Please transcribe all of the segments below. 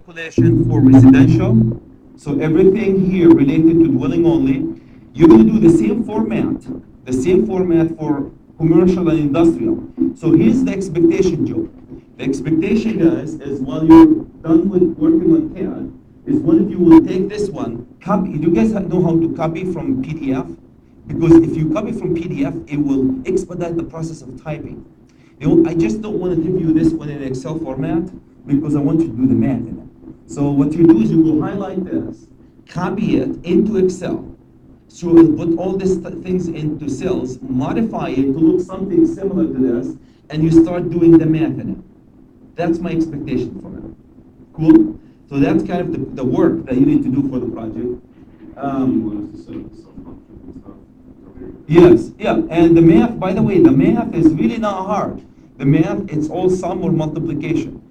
calculation for residential. So everything here related to dwelling only. You're going to do the same format for commercial and industrial. So here's the expectation, Joe. The expectation, guys, is while you're done with working on CAD, is one of you will take this one, copy. Do you guys know how to copy from PDF? Because if you copy from PDF, it will expedite the process of typing. I just don't want to give you this one in Excel format because I want you to do the math in it. So what you do is you will highlight this, copy it into Excel. So we'll put all these things into cells, modify it to look something similar to this, and you start doing the math in it. That's my expectation from it. Cool? So that's kind of the work that you need to do for the project. Yes, yeah, and the math, by the way, the math is really not hard. The math, it's all sum or multiplication.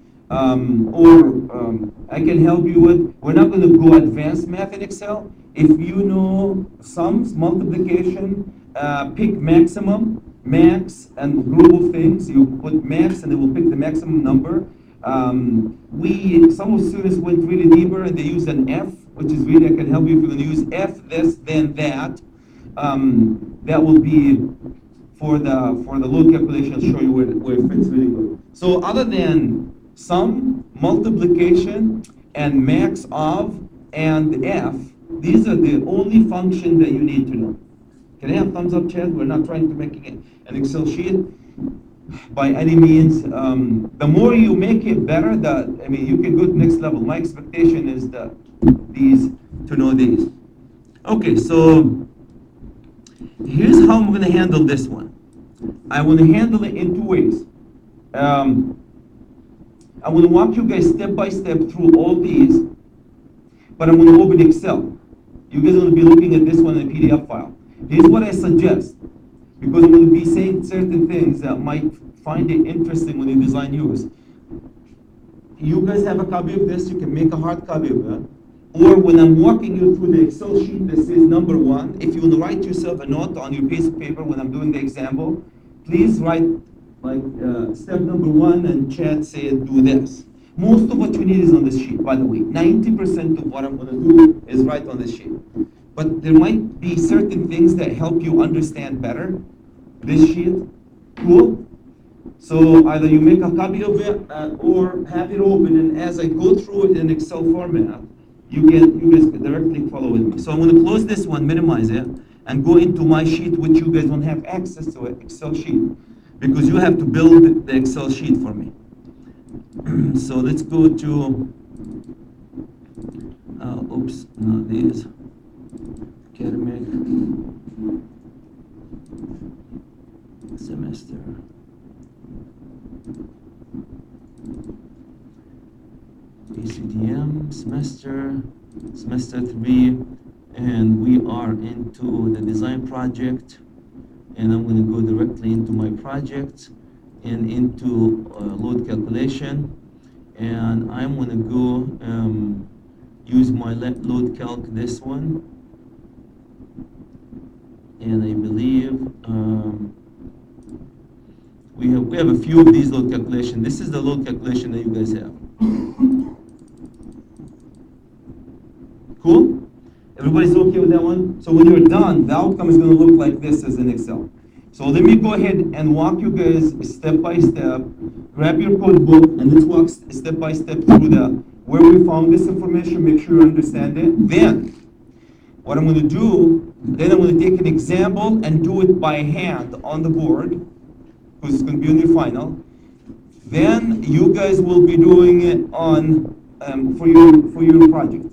I can help you with, we're not going to go advanced math in Excel. If you know sums, multiplication, pick maximum, max, and group of things. You put max and it will pick the maximum number. Some of the students went really deeper and they used an F, which is really, I can help you if you're going to use F, this, then that. That will be for the load calculation. I'll show you where it fits really good. So other than sum, multiplication, and max of, and F, these are the only function that you need to know. Can I have thumbs up, Chad? We're not trying to make an Excel sheet by any means. The more you make it better, you can go to the next level. My expectation is that to know these. Okay, so here's how I'm going to handle this one. I want to handle it in two ways. I will walk you guys step by step through all these, but I'm going to open Excel. You guys are going to be looking at this one in a PDF file. Here's what I suggest, because I'm going to be saying certain things that might find it interesting when you design yours. You guys have a copy of this, you can make a hard copy of it. Or when I'm walking you through the Excel sheet that says number 1, if you want to write yourself a note on your piece of paper when I'm doing the example, please write like step number 1 and Chad said do this. Most of what you need is on this sheet, by the way. 90% of what I'm going to do is right on this sheet. But there might be certain things that help you understand better this sheet. Cool? So either you make a copy of it or have it open, and as I go through it in Excel format, you guys can directly follow with me. So I'm going to close this one, minimize it, and go into my sheet, which you guys don't have access to an Excel sheet, because you have to build the Excel sheet for me. So let's go to, not these, academic, semester. ACDM, semester 3, and we are into the design project, and I'm going to go directly into my project and into load calculation, and I'm going to go use my load calc, this one, and I believe we have a few of these load calculation. This is the load calculation that you guys have. Cool? Everybody's okay with that one? So when you're done, the outcome is going to look like this as in Excel. So let me go ahead and walk you guys step by step. Grab your code book and let's walk step by step through where we found this information, make sure you understand it. Then, what I'm going to do, then I'm going to take an example and do it by hand on the board, because it's going to be on your final. Then you guys will be doing it on for your project.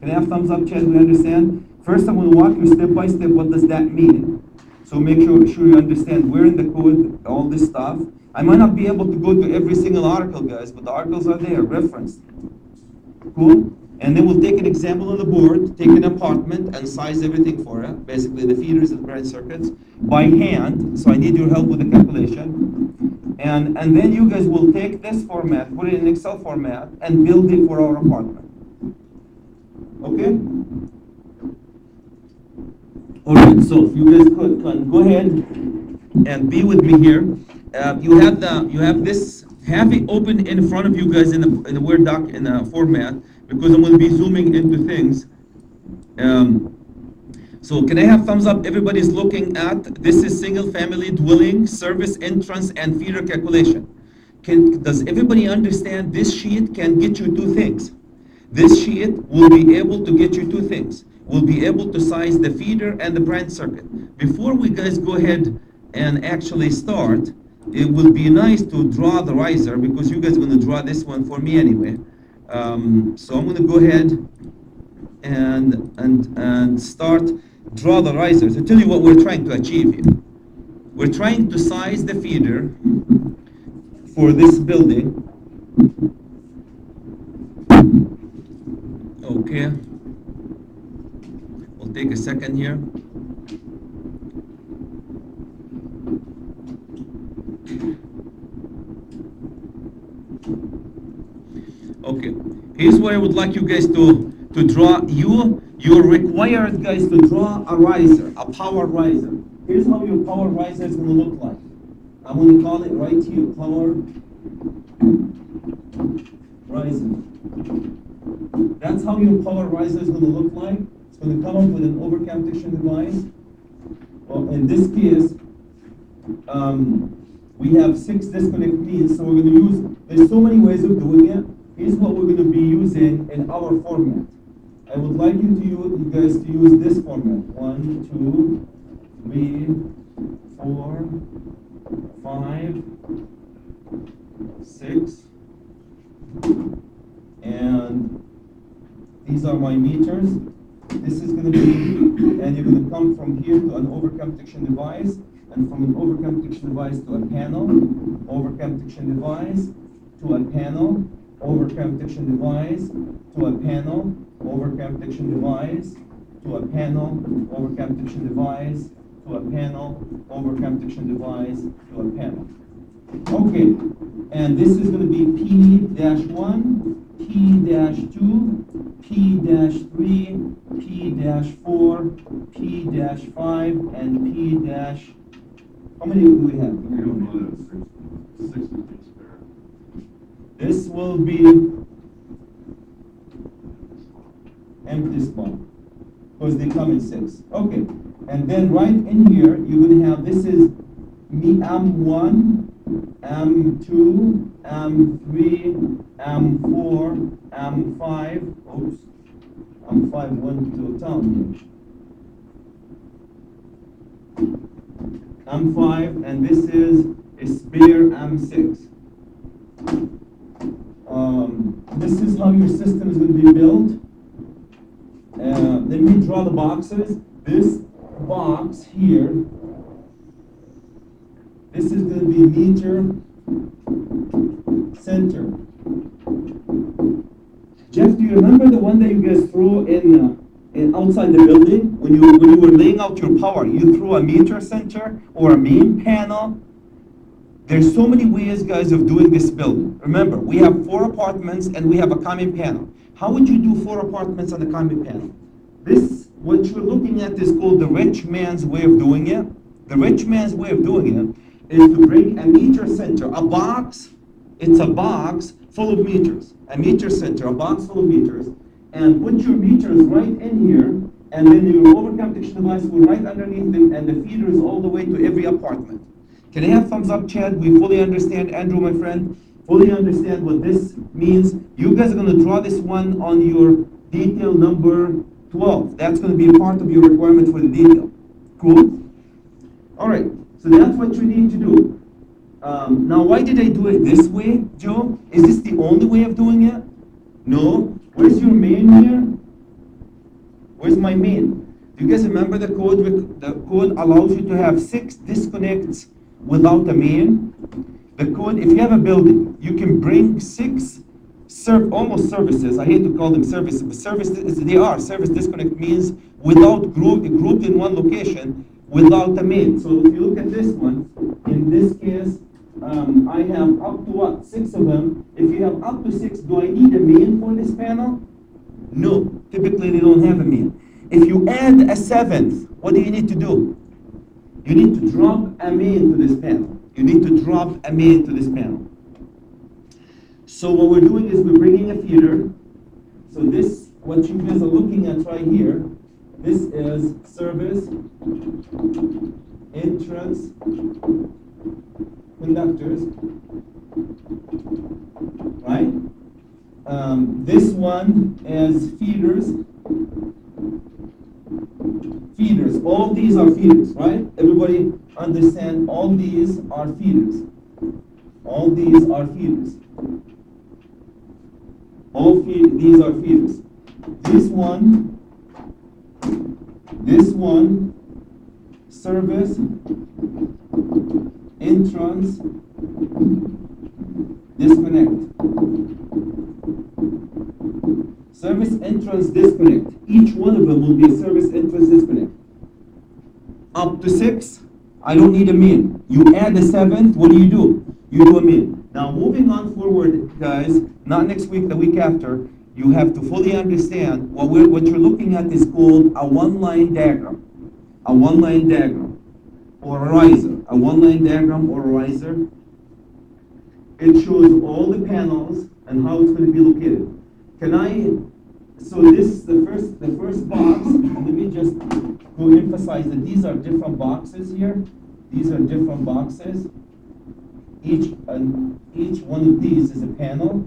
Can I have thumbs up, Chad? We understand? First, I'm going to walk you step by step. What does that mean? So make sure you understand where in the code, all this stuff. I might not be able to go to every single article, guys, but the articles are there, referenced. Cool? And then we'll take an example on the board, take an apartment, and size everything for it. Basically, the feeders and branch circuits by hand. So I need your help with the calculation. And then you guys will take this format, put it in Excel format, and build it for our apartment. Okay? All right, so if you guys can go ahead and be with me here. You have this have it open in front of you guys in a Word doc in a format, because I'm going to be zooming into things. So can I have thumbs up? Everybody's looking at this is single family dwelling service entrance and feeder calculation. Does everybody understand this sheet can get you two things? This sheet will be able to get you two things. We'll be able to size the feeder and the branch circuit. Before we guys go ahead and actually start, it will be nice to draw the riser, because you guys are going to draw this one for me anyway. So I'm going to go ahead and start draw the riser. So tell you what we're trying to achieve here. We're trying to size the feeder for this building. Okay. We'll take a second here. Okay. Here's what I would like you guys to draw. You're required, guys, to draw a riser, a power riser. Here's how your power riser is going to look like. I'm going to call it right here, power riser. That's how your power riser is going to look like. It's going to come up with an overcomputation device. Well, in this case, we have 6 disconnect pins, so we're going to use, there's so many ways of doing it. Here's what we're going to be using in our format. I would like you guys to use this format. 1, 2, 3, 4, 5, 6, and these are my meters. This is going to be, and you're going to come from here to an overcomputation device, and from an overcomputation device to a panel, overcomputation device to a panel, overcomputation device to a panel, overcomputation device to a panel, overcomputation device to a panel, overcomputation device to a panel. Okay, and this is going to be P-1, P-2, P-3, P-4, P-5, and P-. How many do we have? We don't know that. Six would be spare. This will be empty spot, because they come in 6. Okay, and then right in here, you're going to have, this is M1, M2, M3, M4, M5, oops, M5 went to town here. M5, and this is a spare M6. This is how your system is going to be built. Let me draw the boxes. This box here, this is going to be meter center. Jeff, do you remember the one that you guys threw in outside the building? When you were laying out your power, you threw a meter center or a main panel. There's so many ways, guys, of doing this building. Remember, we have 4 apartments and we have a common panel. How would you do 4 apartments on a common panel? This, what you're looking at, is called the rich man's way of doing it. The rich man's way of doing it is to bring a meter center, a box. It's a box full of meters. A meter center, a box full of meters, and put your meters right in here, and then your overcomputation device will right underneath them, and the feeder is all the way to every apartment. Can I have thumbs up, Chad? We fully understand. Andrew, my friend, fully understand what this means. You guys are going to draw this one on your detail number 12. That's going to be a part of your requirement for the detail. Cool? All right, so that's what you need to do. Now, why did I do it this way, Joe? Is this the only way of doing it? No. Where's your main here? Where's my main? Do you guys remember the code? The code allows you to have 6 disconnects without a main. The code, if you have a building, you can bring 6 almost services. I hate to call them services, but they are. Service disconnect means without grouped in one location without a main. So if you look at this one, in this case, I have up to what? 6 of them. If you have up to 6, do I need a main for this panel? No. Typically, they don't have a main. If you add a 7th, what do you need to do? You need to drop a main to this panel. You need to drop a main to this panel. So what we're doing is we're bringing a feeder. So this, what you guys are looking at right here, this is service entrance conductors, right? This one is feeders. Feeders. All these are feeders, right? Everybody understand? All these are feeders. All these are feeders. These are feeders. This one, service entrance disconnect. Service entrance disconnect. Each one of them will be a service entrance disconnect. Up to 6, I don't need a min. You add a 7th, what do? You do a min. Now moving on forward, guys, not next week, the week after, you have to fully understand what you're looking at is called a one-line diagram. A one-line diagram or a riser. A one-line diagram or a riser. It shows all the panels and how it's going to be located. So this is the first box, and let me just go emphasize that these are different boxes here. These are different boxes. Each one of these is a panel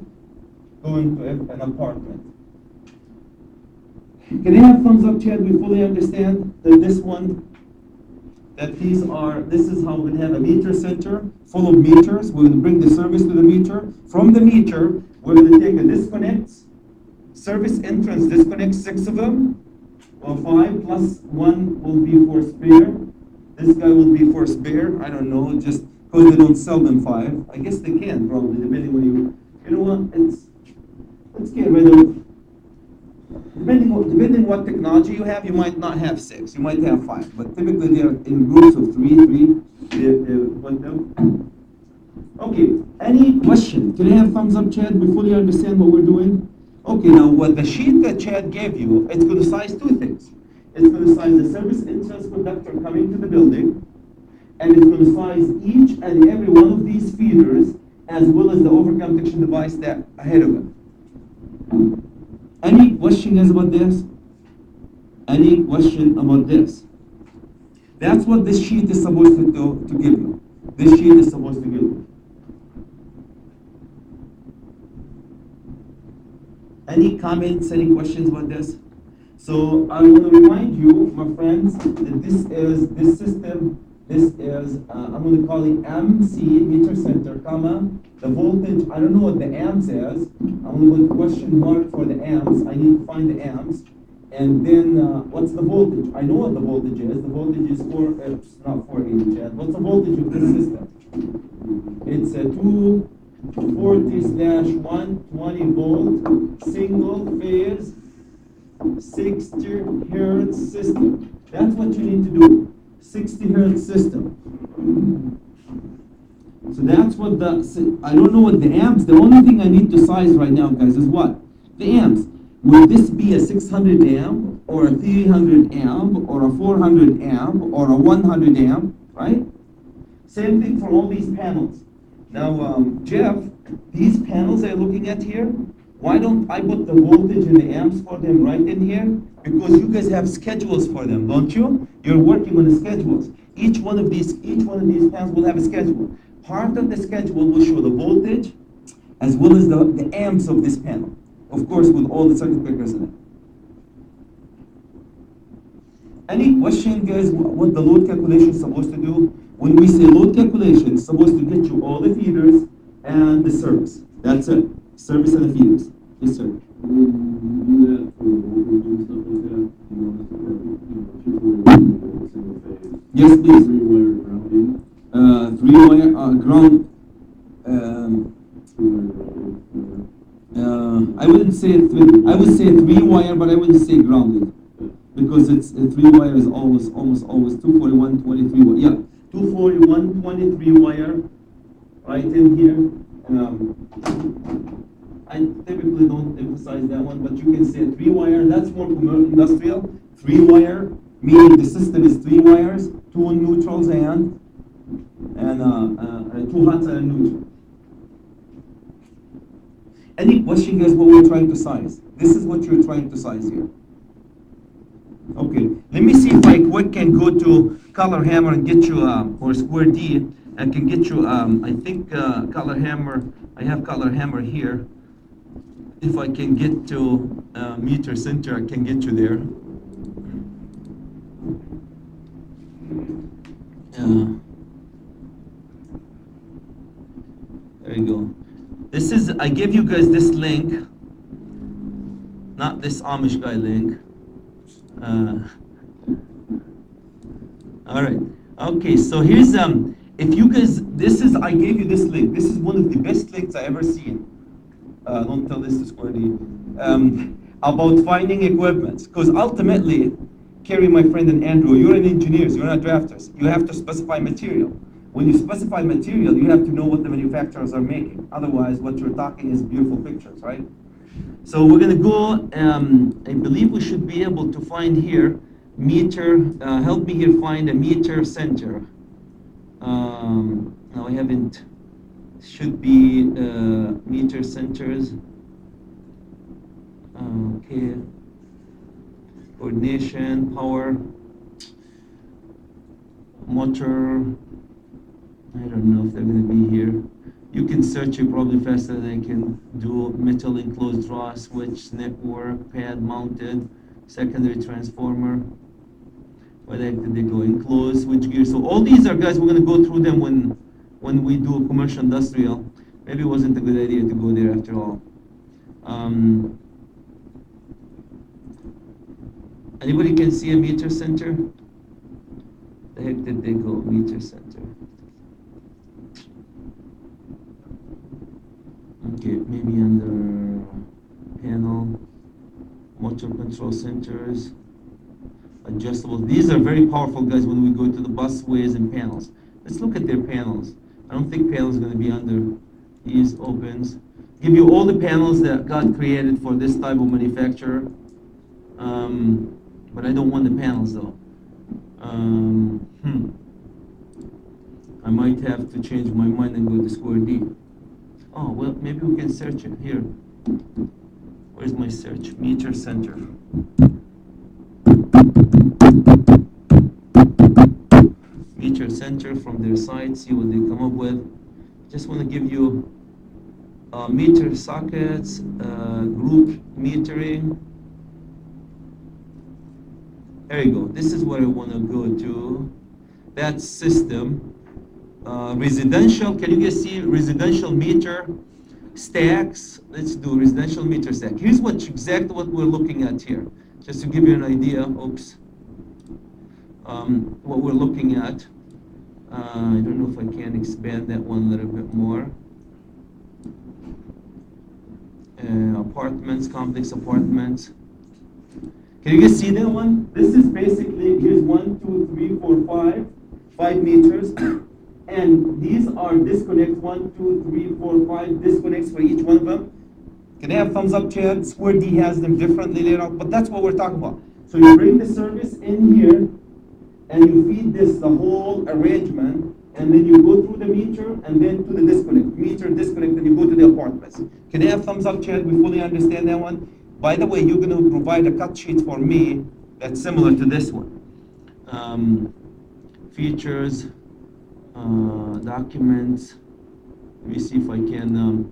going to an apartment. Can I have thumbs up, Chad? We fully understand that this is how we're going to have a meter center full of meters. We're going to bring the service to the meter. From the meter, we're going to take a disconnects, service entrance disconnects, 6 of them, or 5 plus 1 will be for spare. This guy will be for spare. I don't know, just because they don't sell them 5. I guess they can probably, depending on you know what, let's get rid of, depending what technology you have, you might not have 6, you might have 5, but typically they're in groups of 3, they're put them. Okay, any question? Can I have thumbs up, Chad? We fully understand what we're doing? Okay, now what the sheet that Chad gave you, it's going to size 2 things. It's going to size the service entrance conductor coming to the building, and it's going to size each and every one of these feeders, as well as the overcome detection device that ahead of it. Any questions about this? Any question about this? That's what this sheet is supposed to give you. This sheet is supposed to give you. Any comments, any questions about this? So I want to remind you, my friends, that this system, I'm going to call it MC, meter center, comma, the voltage, I don't know what the amps is. I'm going to put question mark for the amps. I need to find the amps. And then, what's the voltage? I know what the voltage is. The voltage is not 480, what's the voltage of this system? It's a 240/120 volt, single phase, 60 hertz system. That's what you need to do. 60 hertz system. So that's what I don't know what the amps, the only thing I need to size right now, guys, is what? The amps. Will this be a 600 amp, or a 300 amp, or a 400 amp, or a 100 amp, right? Same thing for all these panels. Now, Jeff, these panels that you're looking at here, why don't I put the voltage and the amps for them right in here? Because you guys have schedules for them, don't you? You're working on the schedules. Each one of these panels will have a schedule. Part of the schedule will show the voltage as well as the amps of this panel. Of course, with all the circuit breakers in it. Any question, guys, what the load calculation is supposed to do? When we say load calculation, it's supposed to get you all the feeders and the service. That's it. Service and the feeders. Yes, sir. Yes, please. 3-wire grounding. 3-wire ground. I wouldn't say I would say 3-wire, but I wouldn't say grounded, because it's 3-wire is almost always 241, 23 wire. Yeah, 241, 23 wire, right in here. I typically don't emphasize that one, but you can say 3-wire. That's more industrial. 3-wire, meaning the system is 3 wires, 2 neutrals and 2 hots and a neutral. Any question, guys, what we're trying to size? This is what you're trying to size here. Okay, let me see if I quick can go to Color Hammer and get you, or Square D, and can get you, I think Color Hammer, I have Color Hammer here. If I can get to Meter Center, I can get you there. There you go. This is, I gave you guys this link, not this Amish guy link. All right. Okay, so here's, if you guys, this is, I gave you this link. This is one of the best links I ever seen. Don't tell this to Square D. About finding equipment. Because ultimately, Kerry, my friend, and Andrew, you're an engineers, you're not drafters. You have to specify material. When you specify material, you have to know what the manufacturers are making. Otherwise, what you're talking is beautiful pictures, right? So we're going to go, I believe we should be able to find here, meter, help me here find a meter center. No, I haven't, should be meter centers. Okay, coordination, power, motor, I don't know if they're going to be here. You can search it probably faster than I can do. Metal enclosed draw, switch, network, pad mounted, secondary transformer. Where the heck did they go? Enclosed, switch gear. So all these are, guys, we're going to go through them when we do a commercial industrial. Maybe it wasn't a good idea to go there after all. Anybody can see a meter center? The heck did they go? Meter center. Okay, maybe under panel, motor control centers, adjustable. These are very powerful, guys, when we go to the busways and panels. Let's look at their panels. I don't think panels are going to be under these opens. Give you all the panels that got created for this type of manufacturer. But I don't want the panels though. I might have to change my mind and go to Square D. Oh, well, maybe we can search it here. Where's my search? Meter center. Meter center from their site, see what they come up with. Just want to give you meter sockets, group metering. There you go. This is where I want to go to. That system. Residential, can you guys see residential meter stacks? Let's do residential meter stack. Here's exactly what we're looking at here. Just to give you an idea, oops, what we're looking at. I don't know if I can expand that one a little bit more. Apartments, complex apartments. Can you guys see that one? This is basically, here's 1, 2, 3, 4, 5 meters. And these are disconnects, 1, 2, 3, 4, 5 disconnects for each one of them. Can I have thumbs up, Chad? Square D has them differently later on, but that's what we're talking about. So you bring the service in here, and you feed this the whole arrangement, and then you go through the meter, and then to the disconnect. Meter, disconnect, and you go to the apartments. Can I have thumbs up, Chad? We fully understand that one. By the way, you're going to provide a cut sheet for me that's similar to this one. Features. Documents. Let me see if I can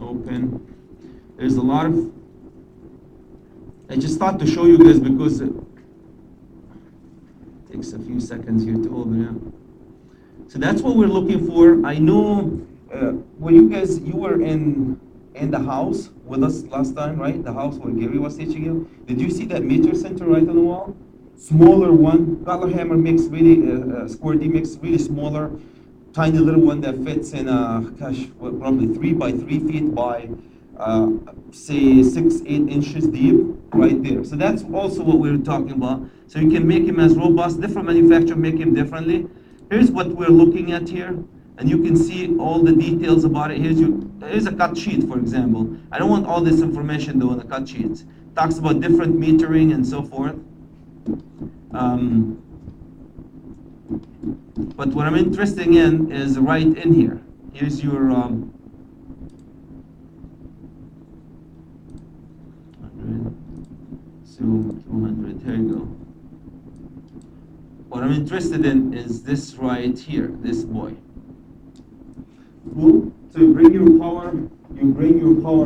open. There's a lot of, I just thought to show you guys because it takes a few seconds here to open it. So that's what we're looking for. I know, when you were in the house with us last time, right? The house where Gary was teaching you. Did you see that meter center right on the wall? Smaller one. Color Hammer makes really, Square D makes really smaller, tiny little one that fits in, probably 3 by 3 feet by, say 6, 8 inches deep, right there. So that's also what we're talking about. So you can make him as robust. Different manufacturers make him differently. Here's what we're looking at here, and you can see all the details about it. Here's a cut sheet, for example. I don't want all this information though in the cut sheets. Talks about different metering and so forth. But what I'm interested in is right in here. Here's your assume 200, here you go. What I'm interested in is this right here, this boy. Cool. So you bring your power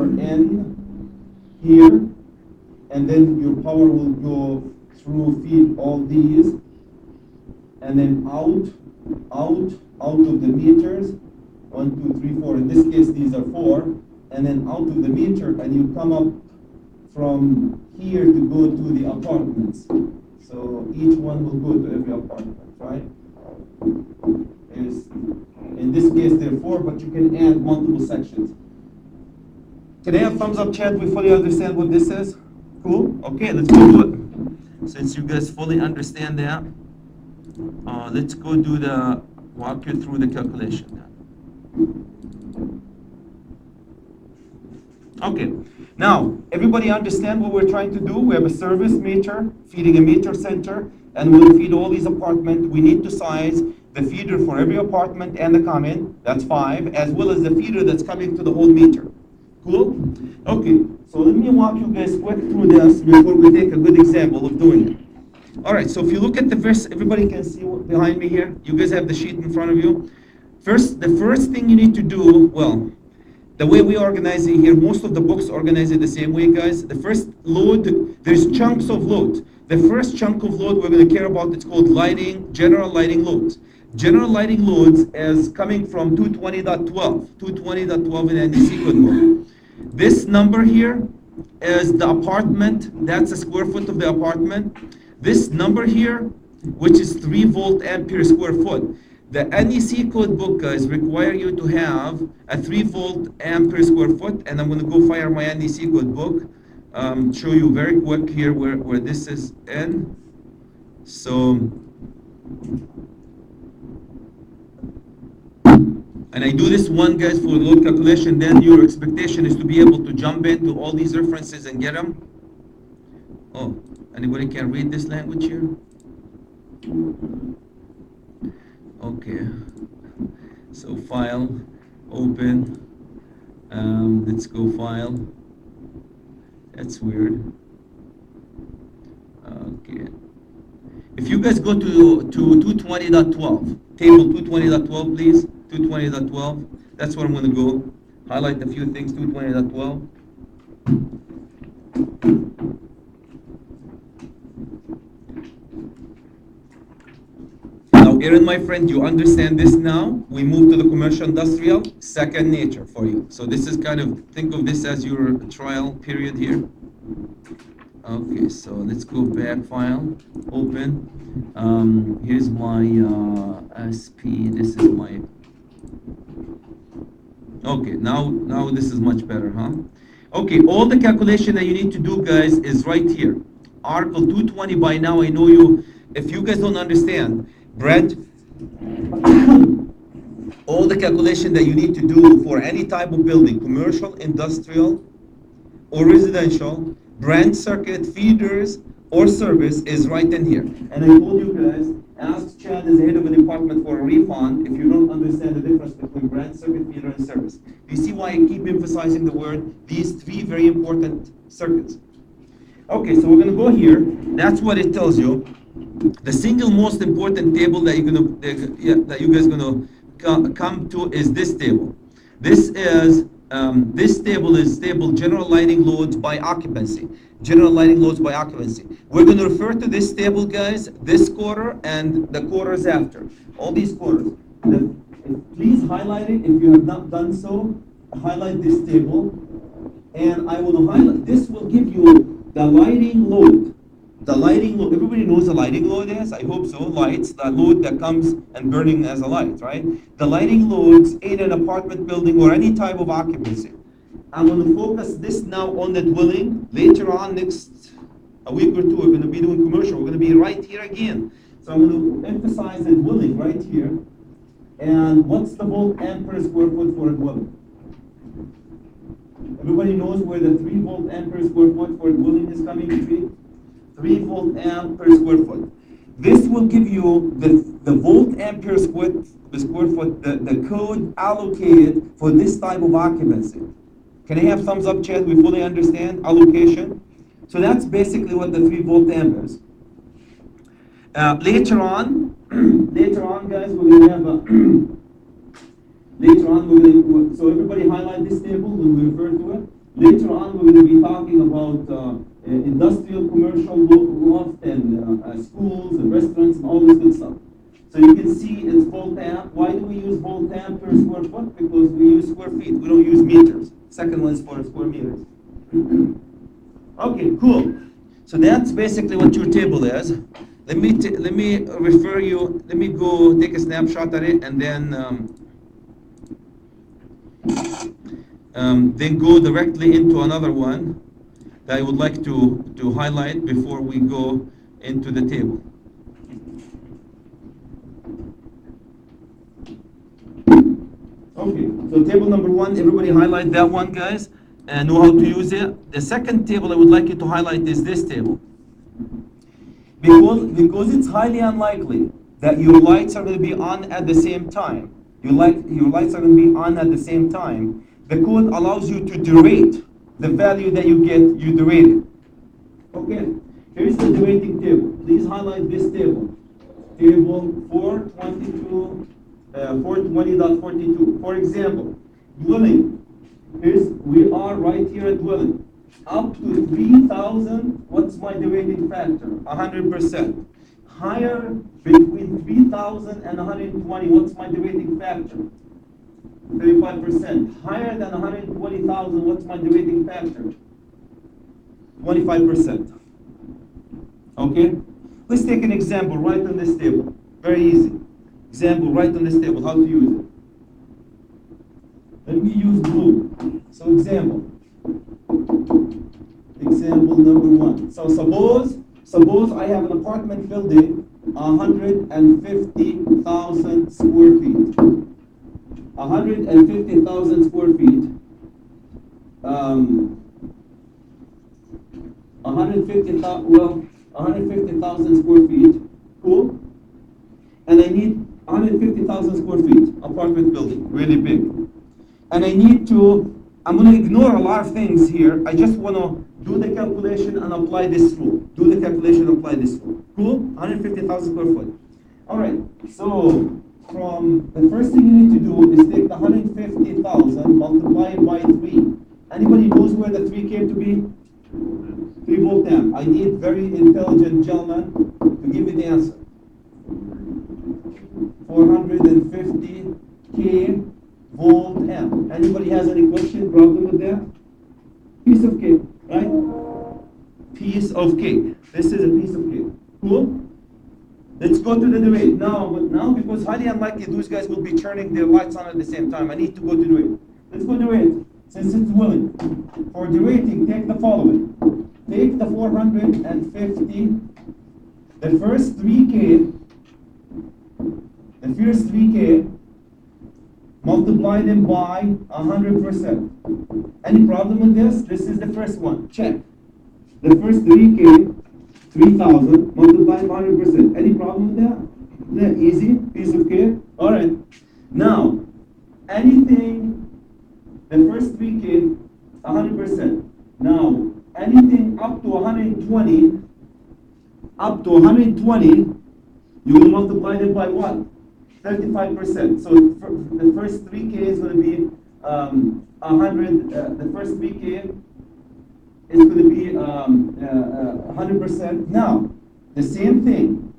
in here, and then your power will go through, feed all these, and then out of the meters, 1, 2, 3, 4. In this case, these are 4, and then out of the meter, and you come up from here to go to the apartments. So each one will go to every apartment, right? In this case, there are 4, but you can add multiple sections. Can I have thumbs up, chat? We fully understand what this is? Cool? Okay, let's go do it. Since you guys fully understand that, let's go walk you through the calculation now. Okay, now, everybody understand what we're trying to do? We have a service meter, feeding a meter center, and we'll feed all these apartments. We need to size the feeder for every apartment and the comment, that's 5, as well as the feeder that's coming to the whole meter. Cool? Okay, so let me walk you guys quick through this before we take a good example of doing it. All right, so if you look at the first, everybody can see what behind me here. You guys have the sheet in front of you. The first thing you need to do, well, the way we organize it here, most of the books organize it the same way, guys. The first load, there's chunks of load. The first chunk of load we're going to care about, it's called lighting, general lighting loads. General lighting loads is coming from 220.12 in NDC code mode. This number here is the apartment, that's a square foot of the apartment. This number here, which is 3 volt ampere square foot. The NEC code book, guys, require you to have a 3 volt ampere square foot, and I'm going to go fire my NEC code book. Show you very quick here where this is in. So, and I do this one, guys, for load calculation. Then your expectation is to be able to jump into all these references and get them. Oh, anybody can read this language here? Okay, so file, open, let's go file, that's weird. Okay, if you guys go to 220.12, table 220.12 please, 220.12, that's where I'm going to go, highlight a few things, 220.12. Now, Aaron, my friend, you understand this now. We move to the commercial industrial, second nature for you. So this is kind of, think of this as your trial period here. Okay, so let's go back, file, open. Here's my SP, this is my, okay, now this is much better, huh? Okay, all the calculation that you need to do, guys, is right here. Article 220, by now I know you, if you guys don't understand, Brent, all the calculation that you need to do for any type of building, commercial, industrial, or residential, branch circuit, feeders, or service is right in here. And I told you guys, ask Chad as the head of a department for a refund if you don't understand the difference between branch circuit, feeder, and service. Do you see why I keep emphasizing the word, these 3 very important circuits? Okay, so we're going to go here. That's what it tells you. The single most important table that you're gonna that you guys gonna come to is this table. This table is table general lighting loads by occupancy. General lighting loads by occupancy. We're gonna refer to this table, guys, this quarter and the quarters after. All these quarters. Please highlight it if you have not done so. Highlight this table, and I will highlight. This will give you the lighting load. The lighting load, everybody knows the lighting load is, I hope so, lights, the load that comes and burning as a light, right? The lighting loads in an apartment building or any type of occupancy. I'm going to focus this now on the dwelling. Later on, next a week or two, we're going to be doing commercial. We're going to be right here again. So I'm going to emphasize the dwelling right here. And what's the volt ampere square foot for a dwelling? Everybody knows where the 3 volt ampere square foot for a dwelling is coming to. 3 volt amp per square foot. This will give you the volt ampere square foot, the code allocated for this type of occupancy. Can I have thumbs up, Chad? We fully understand allocation. So that's basically what the 3 volt amp is. Later on, guys, we're going to have a later on, so everybody highlight this table when we refer to it. Later on, we're going to be talking about industrial, commercial, loft, and schools and restaurants and all this good stuff. So you can see it's volt amp. Why do we use volt amp per square foot? Because we use square feet. We don't use meters. Second one is for square meters. Okay, cool. So that's basically what your table is. Let me refer you. Let me go take a snapshot at it, and then go directly into another one that I would like to highlight before we go into the table. Okay, so table number 1, everybody highlight that one, guys, and know how to use it. The second table I would like you to highlight is this table. Because it's highly unlikely that your lights are going to be on at the same time. Your lights are going to be on at the same time. The code allows you to derate the value that you get, you derate it. Okay, here's the derating table. Please highlight this table. Table 420.42. For example, dwelling. We are right here at dwelling. Up to 3,000, what's my derating factor? 100%. Higher between 3,000 and 120, what's my derating factor? 35%. Higher than 120,000, what's my derating factor? 25%. Okay? Let's take an example right on this table. Very easy. Example right on this table, how to use it. Let me use blue. So example number 1. So suppose I have an apartment building, 150,000 square feet. 150,000 square feet. 150,000 square feet. Cool. And I need 150,000 square feet apartment building, really big. And I'm going to ignore a lot of things here. I just want to do the calculation and apply this rule. Do the calculation and apply this rule. Cool? 150,000 square foot. All right. So from the first thing you need to do is take the 150,000, multiply it by 3. Anybody knows where the 3 came to be? 3 volt amp. I need very intelligent gentlemen to give me the answer. 450k volt amp. Anybody has any question, problem with that? Piece of cake, right? Piece of cake. This is a piece of cake. Cool? Let's go to the derate. Now, because highly unlikely those guys will be turning their lights on at the same time, I need to go to derate. Let's go to derate. Since it's willing. For derating, take the following. Take the 450, the first 3k, multiply them by 100%. Any problem with this? This is the first one. Check. The first 3k, 3,000, multiplied by 100%. Any problem with that? That easy, piece of cake. All right. Now, anything, the first 3k, 100%. Now, anything up to 120, you will multiply them by what? 35%. So the first 3k is going to be 100. The first 3k is going to be 100%. Now, the same thing.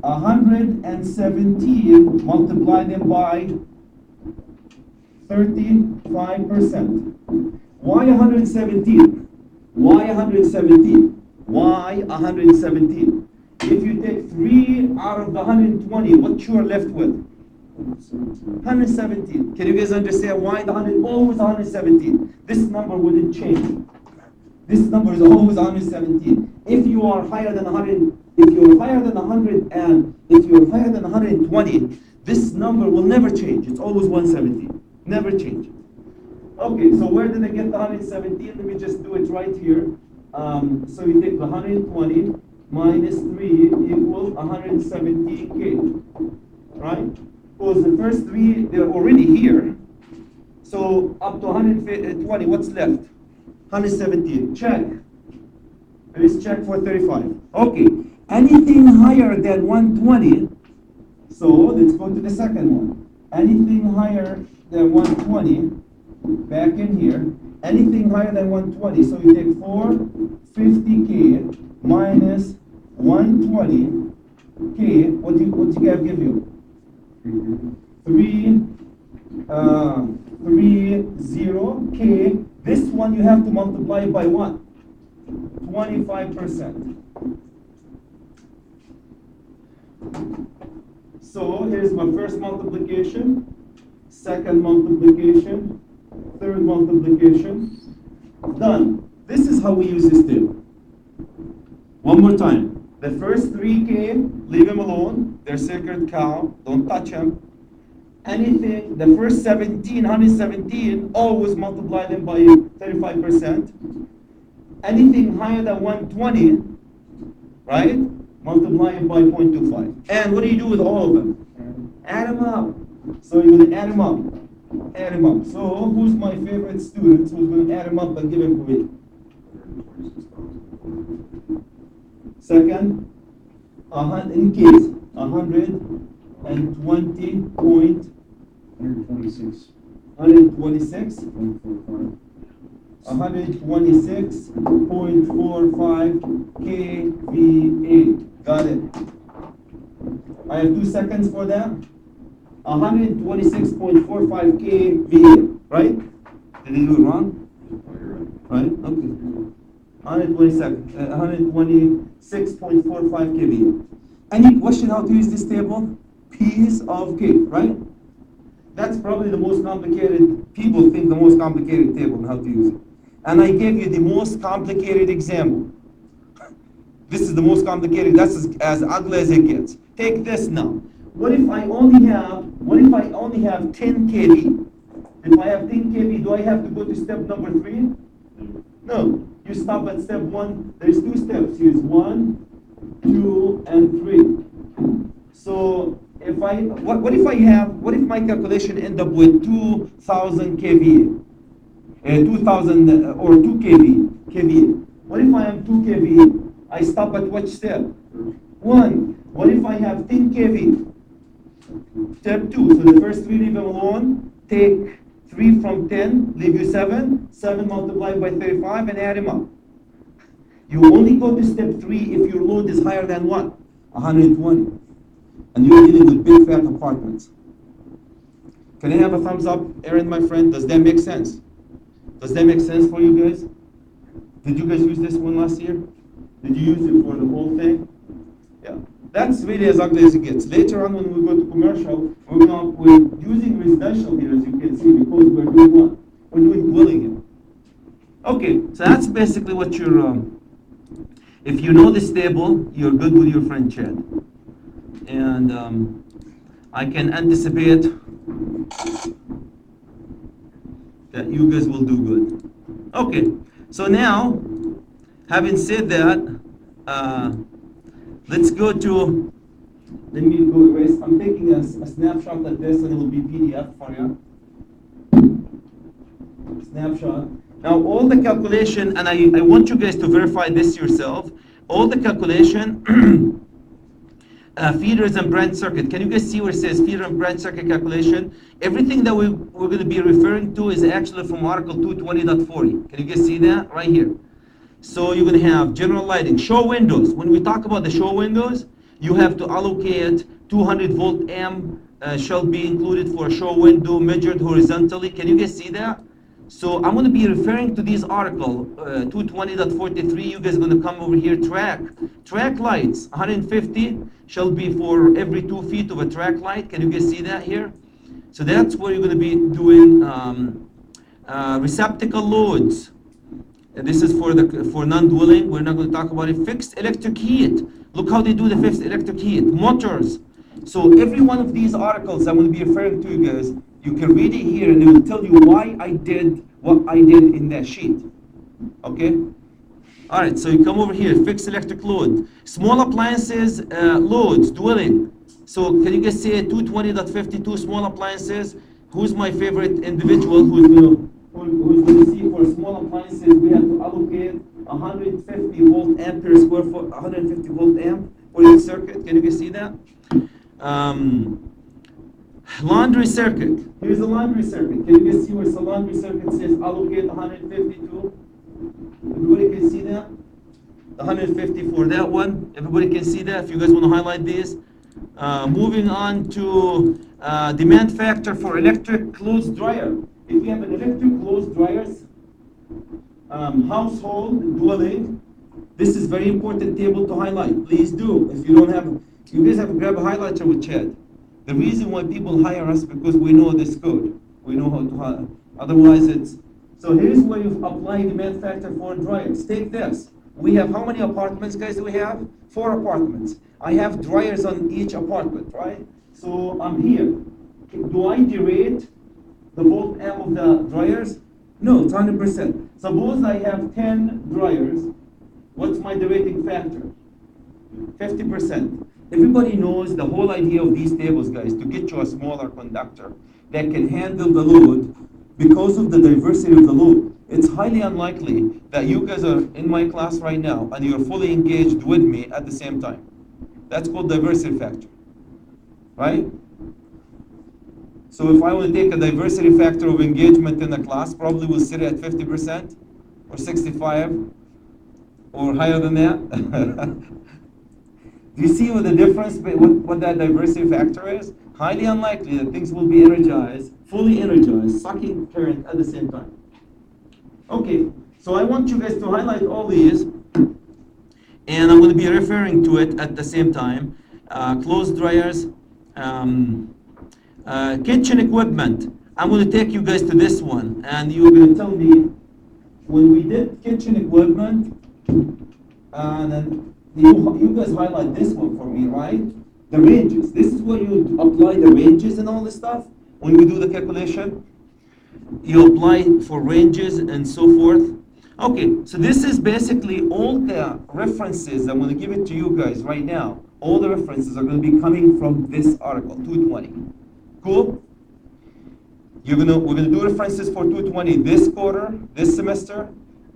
117, multiply them by 35%. Why 117? Why 117? Why 117? If you take 3 out of the 120, what you are left with? 117. Can you guys understand why the 100 always 117? This number wouldn't change. This number is always 117. If you are higher than 100, if you're higher than 100, and if you're higher than 120, this number will never change. It's always 117. Never change. Okay, so where did I get the 117? Let me just do it right here. So you take the 120 minus 3 equals 117k, right? Because the first 3, they're already here. So up to 120, what's left? 117. Check. Let's check for 35. Okay, anything higher than 120, so let's go to the second one. Anything higher than 120, back in here, anything higher than 120, so you take 450K minus 120K, what do you give you? 30K. This one you have to multiply by what? 25%. So here's my first multiplication, second multiplication, third multiplication. Done. This is how we use this table. One more time. The first 3K, leave them alone. They're sacred cow. Don't touch them. Anything, the first 117, always multiply them by 35%. Anything higher than 120, right? Multiply it by 0.25. And what do you do with all of them? Add them up. So you're going to add them up. Add them up. So who's my favorite student who's going to add them up and give them to me? Second, in case, 126.45 kVA. Got it. I have 2 seconds for that. 126.45 kVA, right? Did I do it wrong? Right? Okay. 126.45 kVA. Any question how to use this table? Piece of cake, right? That's probably the most complicated, people think the most complicated table and how to use it. And I gave you the most complicated example. This is the most complicated, that's as ugly as it gets. Take this now. What if I only have 10 kV? If I have 10 kV, do I have to go to step number 3? No. You stop at step 1. There's 2 steps. Here's 1, 2, and 3. So if what if my calculation end up with 2000 kVA? 2000 or 2 kVA. What if I have 2 kVA? I stop at which step? 1. What if I have 10 kV? Step 2. So the first 3 leave them alone. Take 3 from 10, leave you 7. 7 multiplied by 35 and add them up. You only go to step 3 if your load is higher than what? 120. And you're dealing with big fat apartments. Can I have a thumbs up, Aaron, my friend? Does that make sense? Does that make sense for you guys? Did you guys use this one last year? Did you use it for the whole thing? Yeah. That's really as ugly as it gets. Later on when we go to commercial, we're using residential here, as you can see, because we're doing what? We're doing dwelling here. Okay, so that's basically what you're, if you know this table, you're good with your friend Chad. And I can anticipate that you guys will do good. Okay, so now, having said that, let's go to, let me go erase. I'm taking a snapshot like this and it will be PDF for you. Snapshot. Now all the calculation, and I want you guys to verify this yourself, all the calculation, feeders and branch circuit. Can you guys see where it says feeder and branch circuit calculation? Everything that we're going to be referring to is actually from Article 220.40. Can you guys see that? Right here. So you're going to have general lighting, show windows. When we talk about the show windows, you have to allocate 200 volt amp shall be included for a show window measured horizontally. Can you guys see that? So I'm going to be referring to this article, 220.43. You guys are going to come over here, track lights, 150 shall be for every 2 feet of a track light. Can you guys see that here? So that's where you're going to be doing receptacle loads. This is for non-dwelling. We're not going to talk about it. Fixed electric heat. Look how they do the fixed electric heat. Motors. So every one of these articles I'm going to be referring to, you guys, you can read it here and it will tell you why I did what I did in that sheet. Okay? All right, so you come over here, fixed electric load. Small appliances, loads, dwelling. So can you guys say 220.52 small appliances? Who's my favorite individual who's going to see for small appliances, we have to allocate 150 volt amp per square foot, 150 volt amp for each circuit. Can you guys see that? Laundry circuit. Here's the laundry circuit. Can you guys see where the laundry circuit says allocate 152? Everybody can see that? The 150 for that one. Everybody can see that if you guys want to highlight this. Moving on to demand factor for electric clothes dryer. If you have an electric clothes dryers, household dwelling, this is very important table to highlight. Please do. If you don't have, you guys have to grab a highlighter with Chad. The reason why people hire us because we know this code. We know how to hire. Otherwise it's, so here's where you apply demand factor for dryers. Take this. We have, how many apartments, guys, do we have? 4 apartments. I have dryers on each apartment, right? So I'm here. Do I derate the volt amp of the dryers? No, it's 100%. Suppose I have 10 dryers. What's my derating factor? 50%. Everybody knows the whole idea of these tables, guys, to get you a smaller conductor that can handle the load because of the diversity of the load. It's highly unlikely that you guys are in my class right now and you're fully engaged with me at the same time. That's called diversity factor, right? So if I want to take a diversity factor of engagement in a class, probably we'll sit at 50% or 65 or higher than that. Do you see what the difference, what that diversity factor is? Highly unlikely that things will be energized, fully energized, sucking current at the same time. Okay, so I want you guys to highlight all these, and I'm going to be referring to it at the same time. Clothes dryers, kitchen equipment. I'm going to take you guys to this one, and you're going to tell me when we did kitchen equipment, and then you guys highlight this one for me, right? The ranges. This is where you apply the ranges and all this stuff when we do the calculation. You apply for ranges and so forth. Okay, so this is basically all the references. I'm going to give it to you guys right now. All the references are going to be coming from this article, 220. Cool? We're going to do references for 220 this quarter, this semester,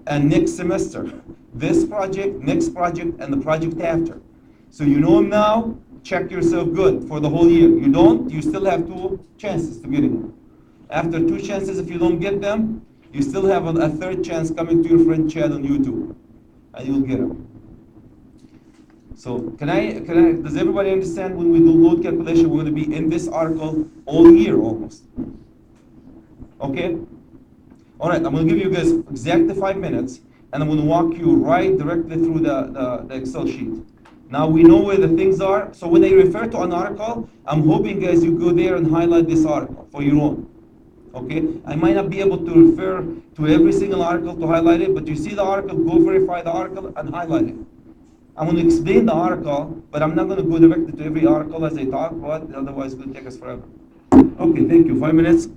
and next semester. This project, next project, and the project after. So you know them now, check yourself good for the whole year. You don't, you still have 2 chances to get it. After 2 chances, if you don't get them, you still have a 3rd chance coming to your friend Chad on YouTube, and you'll get them. So does everybody understand when we do load calculation, we're going to be in this article all year almost? Okay? All right, I'm going to give you guys exactly 5 minutes, and I'm going to walk you right directly through the Excel sheet. Now we know where the things are, so when I refer to an article, I'm hoping guys you go there and highlight this article for your own. Okay, I might not be able to refer to every single article to highlight it, but you see the article, go verify the article and highlight it. I'm going to explain the article, but I'm not going to go directly to every article as I talk about, otherwise it's going to take us forever. Okay, thank you. 5 minutes.